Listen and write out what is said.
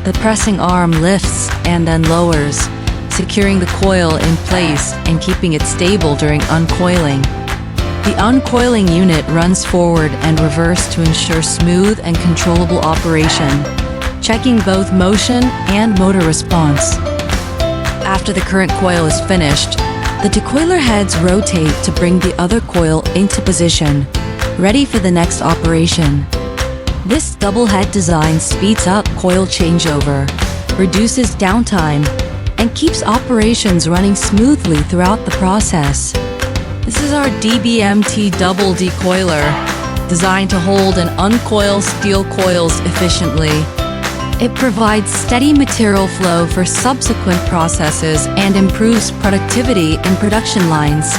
The pressing arm lifts and then lowers, securing the coil in place and keeping it stable during uncoiling. The uncoiling unit runs forward and reverse to ensure smooth and controllable operation, checking both motion and motor response. After the current coil is finished, the decoiler heads rotate to bring the other coil into position, ready for the next operation. This double head design speeds up coil changeover, reduces downtime, and keeps operations running smoothly throughout the process. This is our DBMT double decoiler, designed to hold and uncoil steel coils efficiently. It provides steady material flow for subsequent processes and improves productivity in production lines.